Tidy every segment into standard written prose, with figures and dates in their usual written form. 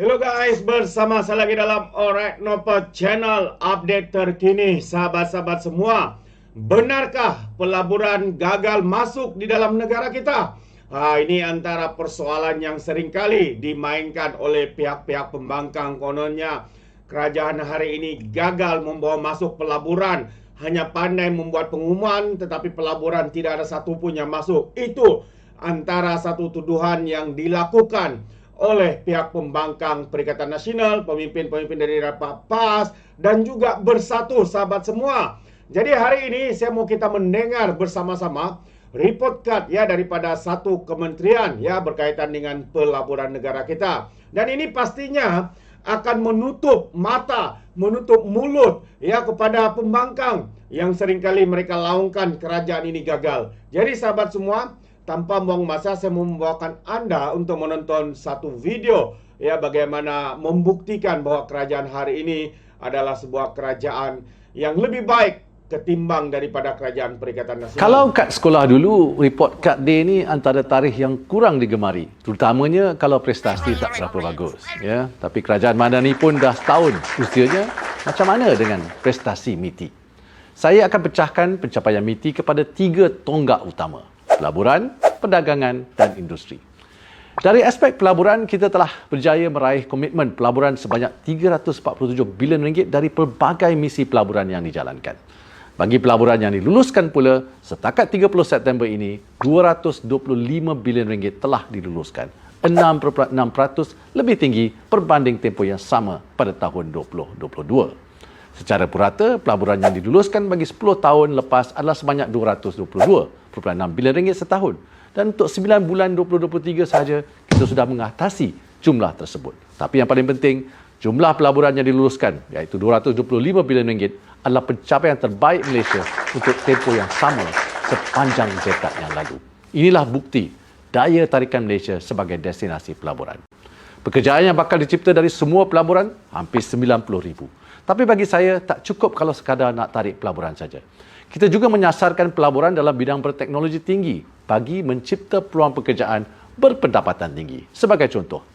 Hello guys, bersama saya lagi dalam Alright Nopa Channel, update terkini sahabat-sahabat semua. Benarkah pelaburan gagal masuk di dalam negara kita? Ini antara persoalan yang seringkali dimainkan oleh pihak-pihak pembangkang. Kononnya kerajaan hari ini gagal membawa masuk pelaburan, hanya pandai membuat pengumuman tetapi pelaburan tidak ada satupun yang masuk. Itu antara satu tuduhan yang dilakukan oleh pihak pembangkang Perikatan Nasional, pemimpin-pemimpin dari Rapat PAS dan juga Bersatu, sahabat semua. Jadi hari ini saya mau kita mendengar bersama-sama report card ya daripada satu kementerian ya berkaitan dengan pelaburan negara kita. Dan ini pastinya akan menutup mata, menutup mulut ya kepada pembangkang yang seringkali mereka laungkan kerajaan ini gagal. Jadi sahabat semua, tanpa buang masa, saya membawakan Anda untuk menonton satu video ya bagaimana membuktikan bahwa kerajaan hari ini adalah sebuah kerajaan yang lebih baik ketimbang daripada kerajaan Perikatan Nasional. Kalau kat sekolah dulu, report card day ni antara tarikh yang kurang digemari, terutamanya kalau prestasi tak berapa bagus ya. Tapi kerajaan Madani pun dah setahun usianya, macam mana dengan prestasi MITI? Saya akan pecahkan pencapaian MITI kepada 3 tonggak utama: pelaburan, perdagangan dan industri. Dari aspek pelaburan, kita telah berjaya meraih komitmen pelaburan sebanyak 347 bilion ringgit dari pelbagai misi pelaburan yang dijalankan. Bagi pelaburan yang diluluskan pula, setakat 30 September ini, 225 bilion ringgit telah diluluskan, 6.6% lebih tinggi berbanding tempoh yang sama pada tahun 2022. Secara purata, pelaburan yang diluluskan bagi 10 tahun lepas adalah sebanyak 222.6 bilion ringgit setahun. Dan untuk 9 bulan 2023 sahaja, kita sudah mengatasi jumlah tersebut. Tapi yang paling penting, jumlah pelaburan yang diluluskan, iaitu 225 bilion ringgit, adalah pencapaian terbaik Malaysia untuk tempoh yang sama sepanjang dekad yang lalu. Inilah bukti daya tarikan Malaysia sebagai destinasi pelaburan. Pekerjaan yang bakal dicipta dari semua pelaburan, hampir 90,000. Tapi bagi saya, tak cukup kalau sekadar nak tarik pelaburan saja. Kita juga menyasarkan pelaburan dalam bidang berteknologi tinggi bagi mencipta peluang pekerjaan berpendapatan tinggi. Sebagai contoh,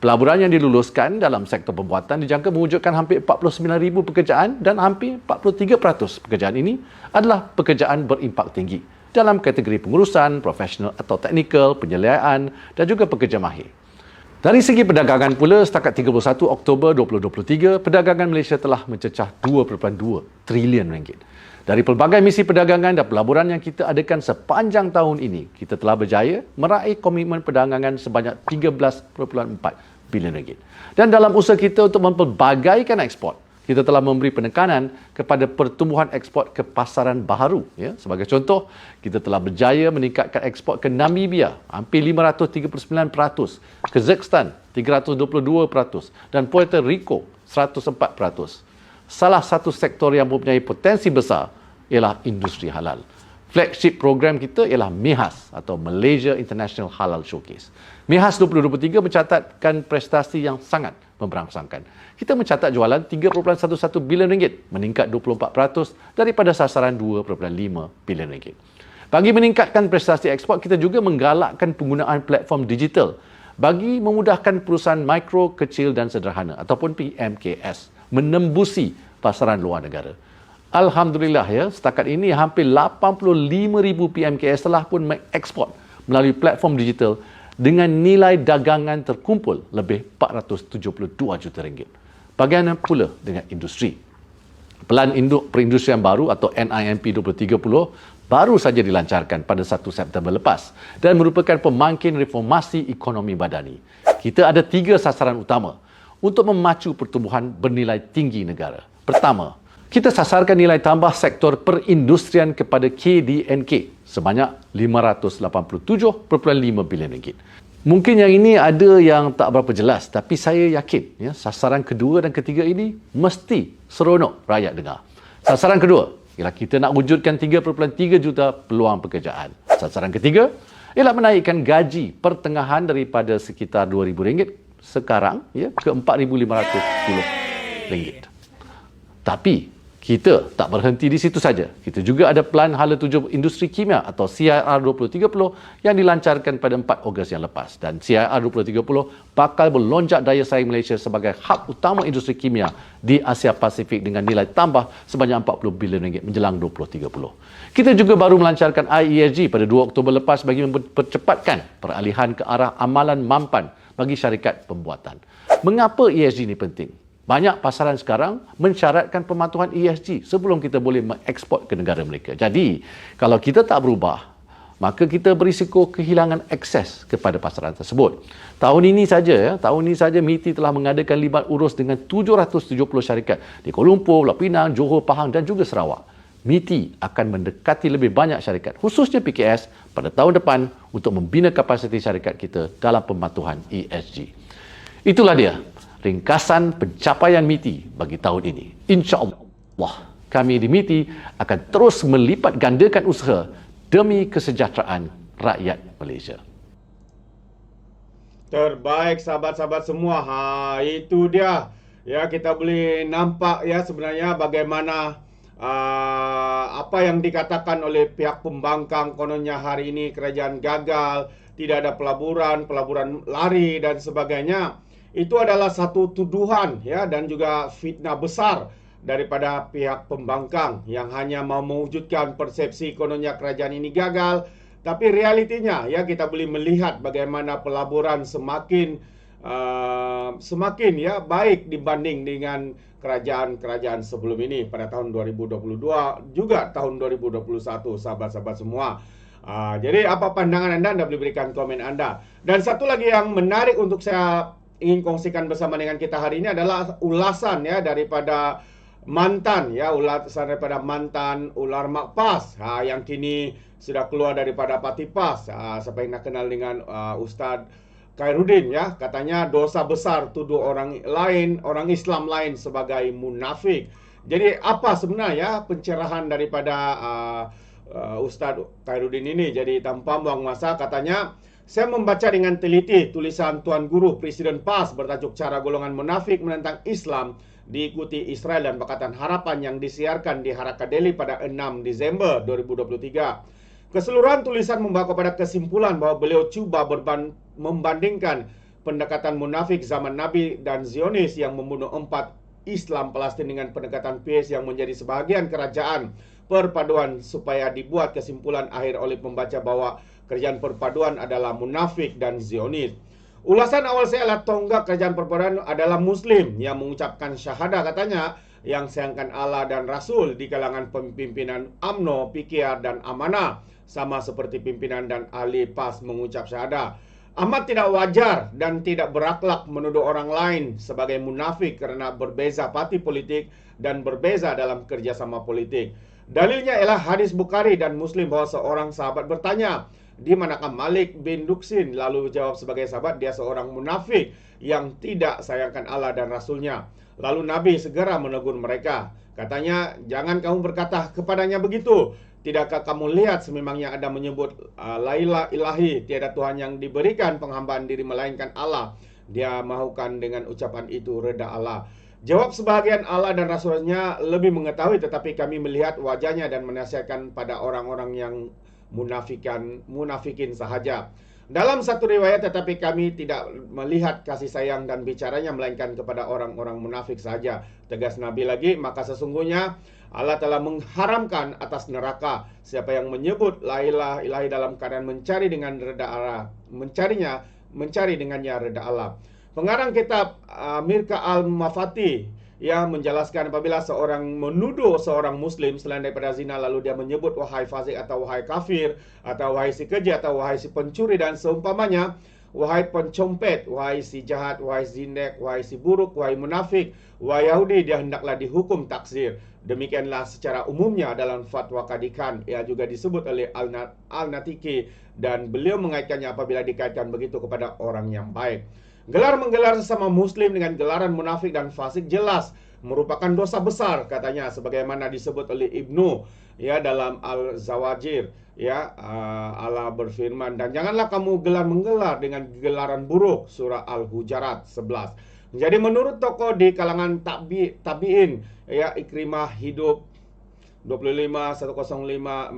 pelaburan yang diluluskan dalam sektor pembuatan dijangka mewujudkan hampir 49,000 pekerjaan dan hampir 43% pekerjaan ini adalah pekerjaan berimpak tinggi dalam kategori pengurusan, profesional atau teknikal, penyeliaan dan juga pekerja mahir. Dari segi perdagangan pula, setakat 31 Oktober 2023, perdagangan Malaysia telah mencecah 2.2 trilion ringgit. Dari pelbagai misi perdagangan dan pelaburan yang kita adakan sepanjang tahun ini, kita telah berjaya meraih komitmen perdagangan sebanyak 13.4 bilion ringgit. Dan dalam usaha kita untuk mempelbagaikan ekspor, kita telah memberi penekanan kepada pertumbuhan ekspor ke pasaran baharu. Ya. Sebagai contoh, kita telah berjaya meningkatkan ekspor ke Namibia hampir 539%, Kazakhstan 322% dan Puerto Rico 104%. Salah satu sektor yang mempunyai potensi besar ialah industri halal. Flagship program kita ialah MIHAS atau Malaysia International Halal Showcase. MIHAS 2023 mencatatkan prestasi yang sangat memberangsangkan. Kita mencatat jualan 3.11 bilion ringgit, meningkat 24% daripada sasaran 2.5 bilion ringgit. Bagi meningkatkan prestasi ekspor, kita juga menggalakkan penggunaan platform digital bagi memudahkan perusahaan mikro, kecil dan sederhana ataupun PMKS menembusi pasaran luar negara. Alhamdulillah ya, setakat ini hampir 85,000 PMKS telah pun mengekspor melalui platform digital dengan nilai dagangan terkumpul lebih 472 juta ringgit. Bagaimana pula dengan industri? Pelan Induk Perindustrian Baru atau NIMP 2030 baru saja dilancarkan pada 1 September lepas dan merupakan pemangkin reformasi ekonomi badani. Kita ada 3 sasaran utama untuk memacu pertumbuhan bernilai tinggi negara. Pertama, kita sasarkan nilai tambah sektor perindustrian kepada KDNK sebanyak 587.5 bilion ringgit. Mungkin yang ini ada yang tak berapa jelas, tapi saya yakin ya, sasaran kedua dan ketiga ini mesti seronok rakyat dengar. Sasaran kedua ialah kita nak wujudkan 3.3 juta peluang pekerjaan. Sasaran ketiga ialah menaikkan gaji pertengahan daripada sekitar RM2,000 sekarang ya ke RM4,510. Tapi Kita tak berhenti di situ saja. Kita juga ada pelan hala tuju industri kimia atau CIR 2030 yang dilancarkan pada 4 Ogos yang lepas. Dan CIR 2030 bakal melonjak daya saing Malaysia sebagai hub utama industri kimia di Asia Pasifik dengan nilai tambah sebanyak 40 bilion ringgit menjelang 2030. Kita juga baru melancarkan IESG pada 2 Oktober lepas bagi mempercepatkan peralihan ke arah amalan mampan bagi syarikat pembuatan. Mengapa ESG ini penting? Banyak pasaran sekarang mensyaratkan pematuhan ESG sebelum kita boleh mengeksport ke negara mereka. Jadi, kalau kita tak berubah, maka kita berisiko kehilangan akses kepada pasaran tersebut. Tahun ini saja MITI telah mengadakan libat urus dengan 770 syarikat di Kuala Lumpur, Pulau Pinang, Johor, Pahang dan juga Sarawak. MITI akan mendekati lebih banyak syarikat, khususnya PKS, pada tahun depan untuk membina kapasiti syarikat kita dalam pematuhan ESG. Itulah dia ringkasan pencapaian MITI bagi tahun ini. InsyaAllah, kami di MITI akan terus melipat gandakan usaha demi kesejahteraan rakyat Malaysia. Terbaik sahabat-sahabat semua. Itu dia. Ya, kita boleh nampak ya sebenarnya bagaimana apa yang dikatakan oleh pihak pembangkang, kononnya hari ini kerajaan gagal, tidak ada pelaburan lari dan sebagainya. Itu adalah satu tuduhan ya dan juga fitnah besar daripada pihak pembangkang yang hanya mau mewujudkan persepsi kononnya kerajaan ini gagal, tapi realitinya ya kita boleh melihat bagaimana pelaburan semakin ya baik dibanding dengan kerajaan-kerajaan sebelum ini pada tahun 2022 juga tahun 2021 sahabat-sahabat semua. Jadi apa pandangan anda boleh berikan komen anda. Dan satu lagi yang menarik untuk saya ingin kongsikan bersama dengan kita hari ini adalah ulasan ya daripada mantan ular Makpas yang kini sudah keluar daripada parti PAS. Siapa yang nak kenal dengan Ustaz Khairuddin ya, katanya dosa besar tuduh orang Islam lain sebagai munafik. Jadi apa sebenarnya pencerahan daripada Ustaz Khairuddin ini? Jadi tanpa buang masa, katanya, saya membaca dengan teliti tulisan Tuan Guru Presiden PAS bertajuk Cara Golongan Munafik Menentang Islam diikuti Israel dan Pakatan Harapan yang disiarkan di Haraka Daily pada 6 Disember 2023. Keseluruhan tulisan membawa kepada kesimpulan bahwa beliau cuba membandingkan pendekatan munafik zaman Nabi dan Zionis yang membunuh 4 Islam Palestin dengan pendekatan PAS yang menjadi sebahagian kerajaan perpaduan, supaya dibuat kesimpulan akhir oleh pembaca bahwa kerajaan perpaduan adalah munafik dan Zionis. Ulasan awal saya adalah tonggak kerajaan perpaduan adalah Muslim yang mengucapkan syahadah, katanya, yang sayangkan Allah dan Rasul di kalangan pimpinan UMNO, PKR dan Amanah, sama seperti pimpinan dan ahli PAS mengucap syahadah. Amat tidak wajar dan tidak berakhlak menuduh orang lain sebagai munafik kerana berbeza parti politik dan berbeza dalam kerjasama politik. Dalilnya ialah hadis Bukhari dan Muslim bahawa seorang sahabat bertanya, di manakah Malik bin Duksin? Lalu jawab sebagai sahabat, dia seorang munafik yang tidak sayangkan Allah dan Rasulnya. Lalu Nabi segera menegur mereka. Katanya, jangan kamu berkata kepadanya begitu. Tidakkah kamu lihat sememangnya ada menyebut la ilaha ilahi, tiada Tuhan yang diberikan penghambaan diri melainkan Allah. Dia mahukan dengan ucapan itu reda Allah. Jawab sebahagian, Allah dan Rasulnya lebih mengetahui, tetapi kami melihat wajahnya dan menasihatkan pada orang-orang yang munafikin sahaja. Dalam satu riwayat, tetapi kami tidak melihat kasih sayang dan bicaranya melainkan kepada orang-orang munafik sahaja. Tegas Nabi lagi, maka sesungguhnya Allah telah mengharamkan atas neraka siapa yang menyebut la ilaha ilahi dalam keadaan mencari dengannya reda Allah. Pengarang kitab Mirka Al-Mafati yang menjelaskan apabila seorang menuduh seorang Muslim selain daripada zina, lalu dia menyebut wahai fasik atau wahai kafir atau wahai si keji atau wahai si pencuri dan seumpamanya, wahai pencompet, wahai si jahat, wahai zindik, wahai si buruk, wahai munafik, wahai Yahudi, dia hendaklah dihukum taksir. Demikianlah secara umumnya dalam fatwa Kadikan. Ia juga disebut oleh Al-Natiki dan beliau mengaitkannya apabila dikaitkan begitu kepada orang yang baik. Gelar-menggelar sesama Muslim dengan gelaran munafik dan fasik jelas merupakan dosa besar, katanya, sebagaimana disebut oleh Ibnu ya dalam Al-Zawajir ya. Allah berfirman, dan janganlah kamu gelar-menggelar dengan gelaran buruk, surah Al-Hujarat 11. Jadi menurut tokoh di kalangan tabi'in, ya, Ikrimah hidup 25 105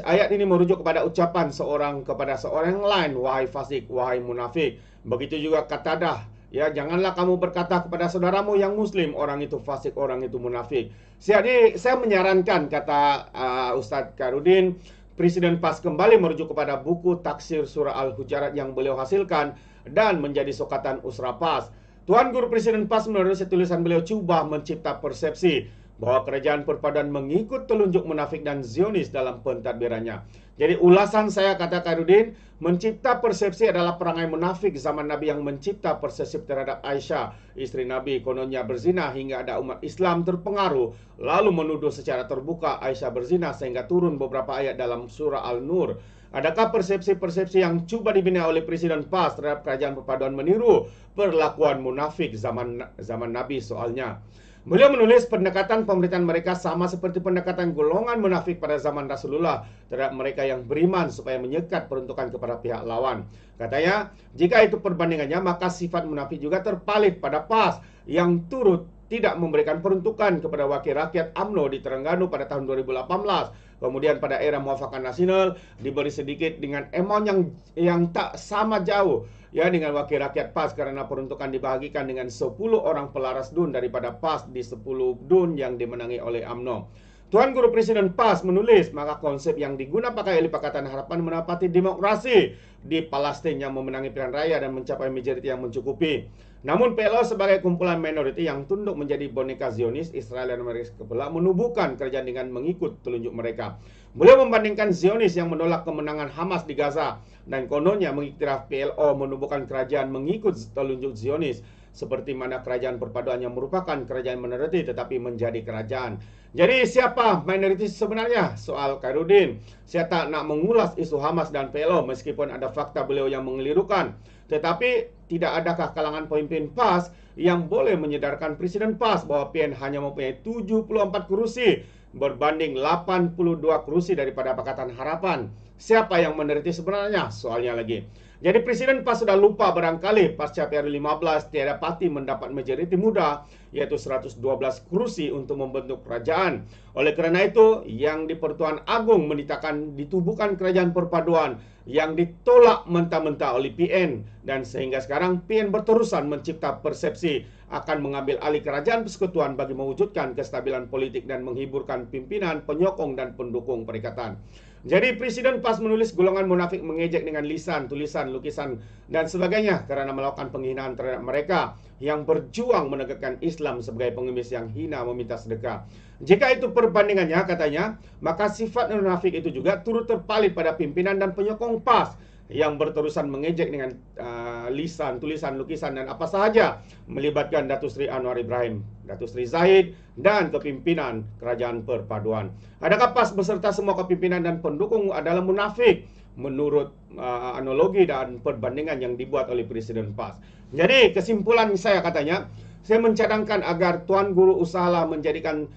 ayat ini merujuk kepada ucapan seorang kepada seorang yang lain, wahai fasik, wahai munafik. Begitu juga Qatadah, ya, janganlah kamu berkata kepada saudaramu yang muslim, orang itu fasik, orang itu munafik. Jadi saya menyarankan, kata Ustadz Khairuddin, Presiden PAS kembali merujuk kepada buku taksir surah Al-Hujurat yang beliau hasilkan dan menjadi sokatan Usra PAS. Tuan Guru Presiden PAS menerusi tulisan beliau cuba mencipta persepsi bahwa kerajaan perpaduan mengikut telunjuk munafik dan Zionis dalam pentadbirannya. Jadi ulasan saya, kata Khairuddin, mencipta persepsi adalah perangai munafik zaman Nabi yang mencipta persepsi terhadap Aisyah, istri Nabi, kononnya berzina hingga ada umat Islam terpengaruh, lalu menuduh secara terbuka Aisyah berzina sehingga turun beberapa ayat dalam surah Al-Nur. Adakah persepsi-persepsi yang cuba dibina oleh Presiden PAS terhadap kerajaan perpaduan meniru perlakuan munafik zaman Nabi soalnya? Beliau menulis pendekatan pemerintahan mereka sama seperti pendekatan golongan munafik pada zaman Rasulullah terhadap mereka yang beriman supaya menyekat peruntukan kepada pihak lawan. Katanya, jika itu perbandingannya, maka sifat munafik juga terpalit pada PAS yang turut tidak memberikan peruntukan kepada wakil rakyat UMNO di Terengganu pada tahun 2018. Kemudian pada era Muafakat Nasional diberi sedikit dengan amount yang tak sama jauh, ya, dengan wakil rakyat PAS karena peruntukan dibahagikan dengan 10 orang pelaras DUN daripada PAS di 10 DUN yang dimenangi oleh UMNO. Tuan Guru Presiden PAS menulis, maka konsep yang digunakan pakai oleh Pakatan Harapan menapati demokrasi di Palestina yang memenangi pilihan raya dan mencapai majoriti yang mencukupi. Namun PLO sebagai kumpulan minoriti yang tunduk menjadi boneka Zionis, Israel dan Amerika Serikat menubuhkan kerajaan dengan mengikut telunjuk mereka. Beliau membandingkan Zionis yang menolak kemenangan Hamas di Gaza dan kononnya mengiktiraf PLO menubuhkan kerajaan mengikut telunjuk Zionis, seperti mana kerajaan perpaduan yang merupakan kerajaan minoriti tetapi menjadi kerajaan. Jadi siapa minoritas sebenarnya? Soal Khairuddin. Saya tak nak mengulas isu Hamas dan PLO meskipun ada fakta beliau yang mengelirukan. Tetapi tidak adakah kalangan pemimpin PAS yang boleh menyedarkan Presiden PAS bahwa PN hanya mempunyai 74 kursi berbanding 82 kursi daripada Pakatan Harapan? Siapa yang menderita sebenarnya? Soalnya lagi. Jadi Presiden PAS sudah lupa barangkali pasca PR15 tiada parti mendapat majoriti muda, yaitu 112 kursi untuk membentuk kerajaan. Oleh kerana itu, yang di Pertuan Agung menitakan ditubuhkan kerajaan perpaduan yang ditolak mentah-mentah oleh PN, dan sehingga sekarang PN berterusan mencipta persepsi akan mengambil alih kerajaan persekutuan bagi mewujudkan kestabilan politik dan menghiburkan pimpinan, penyokong dan pendukung perikatan. Jadi Presiden PAS menulis golongan munafik mengejek dengan lisan, tulisan, lukisan dan sebagainya karena melakukan penghinaan terhadap mereka yang berjuang menegakkan Islam sebagai pengemis yang hina meminta sedekah. Jika itu perbandingannya, katanya, maka sifat munafik itu juga turut terpalit pada pimpinan dan penyokong PAS yang berterusan mengejek dengan lisan, tulisan, lukisan dan apa sahaja melibatkan Datuk Seri Anwar Ibrahim, Datuk Seri Zahid dan kepimpinan kerajaan perpaduan. Adakah PAS beserta semua kepimpinan dan pendukung adalah munafik menurut analogi dan perbandingan yang dibuat oleh Presiden PAS? Jadi kesimpulan saya, katanya, saya mencadangkan agar Tuan Guru usahalah menjadikan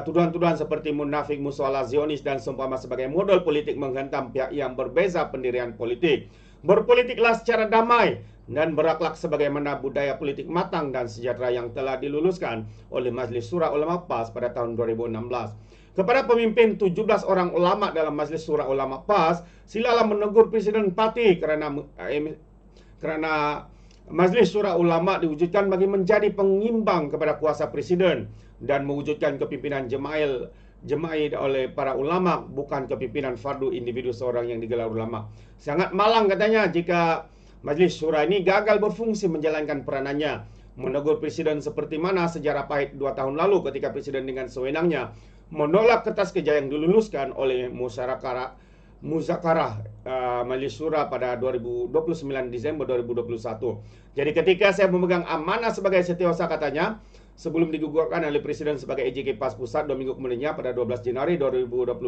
tuduhan-tuduhan seperti munafik, musuala, Zionis dan seumpama sebagai modal politik menghentam pihak yang berbeza pendirian politik. Berpolitiklah secara damai dan berakhlak sebagaimana budaya politik matang dan sejahtera yang telah diluluskan oleh Majlis Surah Ulama PAS pada tahun 2016. Kepada pemimpin 17 orang ulama dalam Majlis Surah Ulama PAS, silalah menegur Presiden parti kerana Majlis Surah Ulama diwujudkan bagi menjadi pengimbang kepada kuasa Presiden dan mewujudkan kepimpinan jema'i oleh para ulama, bukan kepimpinan fardu individu seorang yang digelar ulama. Sangat malang, katanya, jika Majlis Surah ini gagal berfungsi menjalankan peranannya. Menegur Presiden seperti mana sejarah pahit 2 tahun lalu ketika Presiden dengan sewenangnya menolak kertas kerja yang diluluskan oleh Muzakarah Majlis Surah pada 29 Disember 2021. Jadi ketika saya memegang amanah sebagai setiausaha, katanya, sebelum digugurkan oleh Presiden sebagai EJK PAS Pusat 2 minggu kemudiannya pada 12 Januari 2022,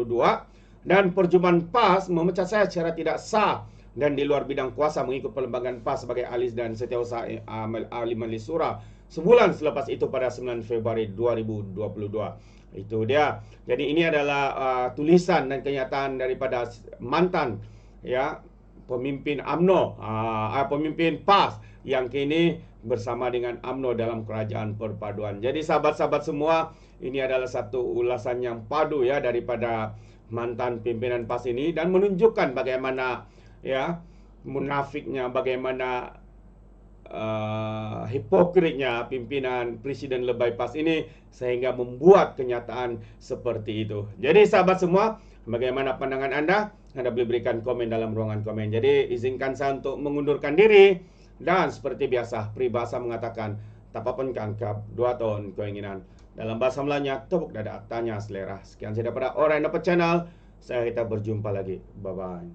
dan perjumpaan PAS memecat saya secara tidak sah dan di luar bidang kuasa mengikut perlembagaan PAS sebagai ahli dan setiausaha ahli Majlis Surah sebulan selepas itu pada 9 Februari 2022. Itu dia. Jadi ini adalah tulisan dan kenyataan daripada mantan, ya, pemimpin UMNO, pemimpin PAS yang kini bersama dengan UMNO dalam kerajaan perpaduan. Jadi sahabat-sahabat semua, ini adalah satu ulasan yang padu ya daripada mantan pimpinan PAS ini dan menunjukkan bagaimana ya munafiknya, bagaimana hipokritnya pimpinan Presiden Lebay PAS ini sehingga membuat kenyataan seperti itu. Jadi sahabat semua, bagaimana pandangan Anda? Anda boleh berikan komen dalam ruangan komen. Jadi izinkan saya untuk mengundurkan diri dan seperti biasa peribahasa mengatakan tapapun kangkap 2 tahun keinginan. Dalam bahasa Melayunya tepuk dada tanya selera. Sekian saya daripada Alright Dapat Channel. Kita berjumpa lagi. Bye bye.